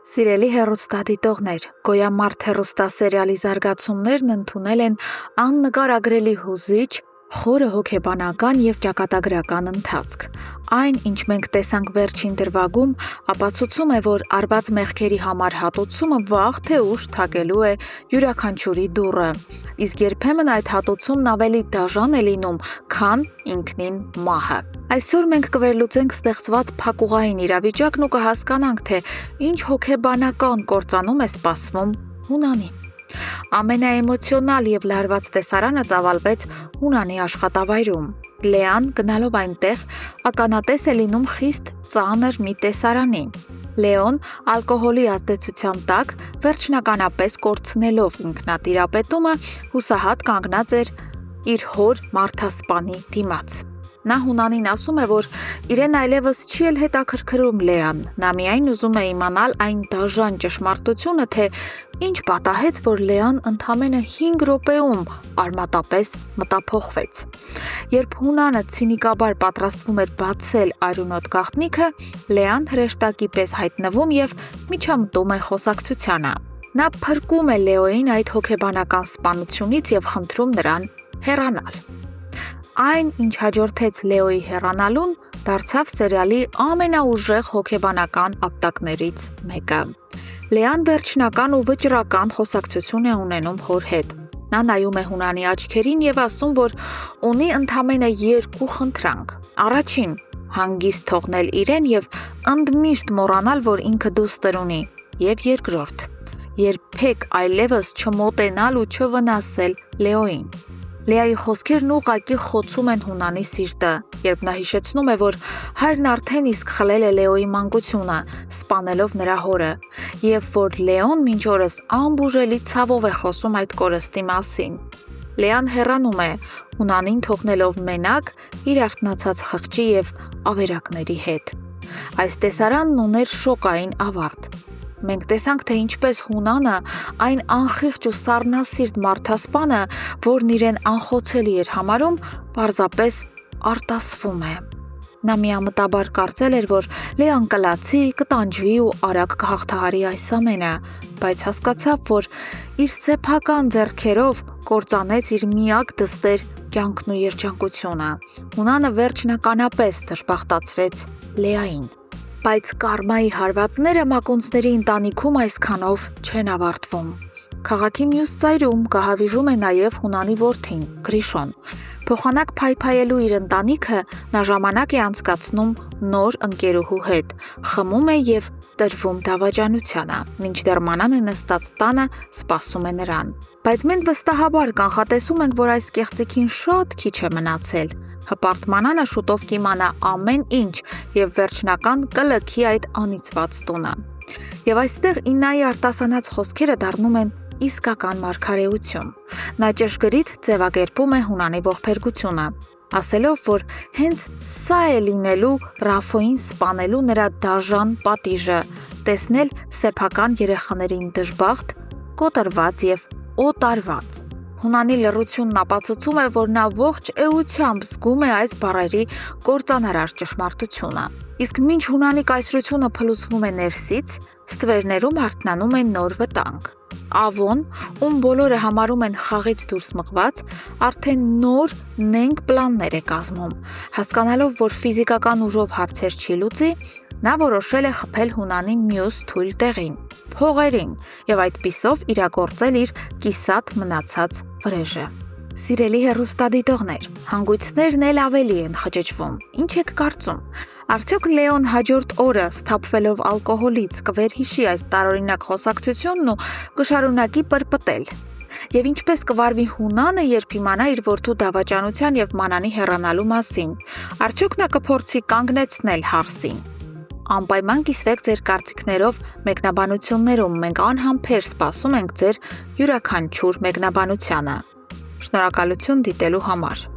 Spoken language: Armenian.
Սիրելի հեռուստադիտողներ, Գոյամարտ հեռուստասերիալի զարգացումներն ընդունել են աննկարագրելի հուզիչ, խորը հոգեբանական և ճակատագրական ընթացք։ Այն, ինչ մենք տեսանք վերջին դրվագում, ապացուցում է, որ արված մեղքերի համար հատուցումը վաղ թե ուշ թակելու է յուրաքանչյուրի դուռը, իսկ երբեմն այդ հատուցումն ավելի դաժան է լինում, քան ինքնին մահը։ Այսօր մենք կվերլուծենք ստեղծված փակուղային իրավիճակն ու կհասկանանք, թե ինչ հոգեբանական կործանում է սպասվում Հունանին։ Ամենաէմոցիոնալ և լարված տեսարանը ծավալվեց Հունանի աշխատավայրում։ Լեան գնալով այնտեղ ականատես է լինում խիստ ծանր մի տեսարանի։ Լեոն ալկոհոլի ազդեցության տակ վերջնականապես կորցնելով ինքնատիրապետումը հուսահատ կանգնած էր իր հոր մարդասպանի դիմաց։ Նա Հունանին ասում է, որ իրեն այլևս չի էլ հետաքրքրում Լեան, նա միայն ուզում է իմանալ այն դաժան ճշմարտությունը, թե ինչ պատահեց, որ Լեան ընդամենը 5 րոպեում արմատապես մտափոխվեց։ Երբ Հունանը ցինիկաբար պատրաստվում էր բացել արյունոտ գաղտնիքը, Լեան հրեշտակի պես հայտնվում և միջամտում է խոսակցությանը։ Նա փրկում է Լեոյին այդ հոգեբանական սպանությունից և խնդրում նրան հեռանալ։ Այն, ինչ հաջորդեց Լեոյի հեռանալուն, դարձավ սերիալի ամենաուժեղ հոգեբանական ապտակներից մեկը։ Լեան վերջնական ու վճռական խոսակցություն է ունենում հոր հետ։ Նա նայում է Հունանի աչքերին և ասում, որ ունի ընդամենը 2 խնդրանք։ Առաջին՝ հանգիստ թողնել իրեն և ընդմիշտ մոռանալ, որ ինքը դուստր ունի։ Եվ երկրորդ՝ երբեք այլևս չմոտենալ ու չվնասել Լեոյին։ Լեայի խոսքերն ուղղակի խոցում են Հունանի սիրտը, երբ նա հիշեցնում է, որ հայրն արդեն իսկ խլել է Լեոյի մանկությունը, սպանելով նրա հորը, և որ Լեոն մինչ օրս անբուժելի ցավով է խոսում այդ կորստի մասին։ Լեան հեռանում է, Հունանին թողնելով մենակ իր արթնացած խղճի և ավերակների հետ։ Այս տեսարանն ուներ շոկային ավարտ։ Մենք տեսանք, թե ինչպես Հունանը, այն անխիղճ ու սառնասիրտ մարդասպանը, որն իրեն անխոցելի էր համարում, պարզապես արտասվում է։ Նա միամտաբար կարծել էր, որ Լեան կլացի, կտանջվի ու արագ կհաղթահարի այս ամենը, բայց հասկացավ, որ իր սեփական ձեռքերով կործանեց իր միակ դստեր կյանքն ու երջանկությունը։ Հունանը վերջնականապես դժբախտացրեց Լեային։ Բայց կարմայի հարվածները մակունցների ընտանիքում այսքանով չեն ավարտվում։ Քաղաքի մյուս ծայրում գահավիժում է նաև Հունանի որդին՝ Գրիշոն։ Փոխանակ փայփայելու իր ընտանիքը նա ժամանակ է անցկացնում նոր ընկերուհու հետ, խմում է և տրվում դավաճանությանը, մինչդեռ Մանանը նստած տանը սպասում է նրան։ Բայց մենք վստահաբար կանխատեսում ենք, որ այս կեղծիքին շատ քիչ է մնացել։ Հպարտ Մանանը շուտով կիմանա ամեն ինչ և վերջնական կլքի այդ անիծված տունը։ Եվ այստեղ Իննայի արտասանած խոսքերը դառնում են իսկական մարգարեություն։ Նա ճշգրիտ ձևակերպում է Հունանի ողբերգությունը, ասելով, որ հենց սա է լինելու Ռաֆոյին սպանելու նրա դաժան պատիժը՝ տեսնել սեփական երեխաներին դժբախտ, կոտրված և օտարված։ Հունանի լռությունն ապացուցում է, որ նա ողջ էությամբ զգում է այս բառերի կործանարար ճշմարտությունը։ Իսկ մինչ Հունանի կայսրությունը փլուզվում է ներսից, ստվերներում արթնանում է նոր վտանգ։ Ավոն, ում բոլորը համարում են խաղից դուրս մղված, արդեն նոր նենգ պլաններ է կազմում։ Հասկանալով, որ ֆիզիկական ուժով հարցեր չի լուծի, նա որոշել է խփել Հունանի մյուս թույլ տեղին՝ փողերին, և այդպիսով իրագործել իր կիսատ մնացած վրեժը։ Սիրելի հեռուստադիտողներ, հանգույցներն էլ ավելի են խճճվում։ Ինչ եք կարծում։ Արդյոք Լեոն հաջորդ օրը, սթափվելով ալկոհոլից, կվերհիշի այս տարօրինակ խոսակցությունն ու կշարունակի պրպտել։ Եվ ինչպես կվարվի Հունանը, երբ իմանա իր որդու դավաճանության և Մանանի հեռանալու մասին։ Արդյոք նա կփորձի կանգնեցնել հարսին։ Անպայման կիսվեք ձեր կարծիքներով մեկնաբանություններում, մենք անհամբեր սպասում ենք ձեր յուրաքանչյուր մեկնաբանությանը։ Շնորհակալություն դիտելու համար։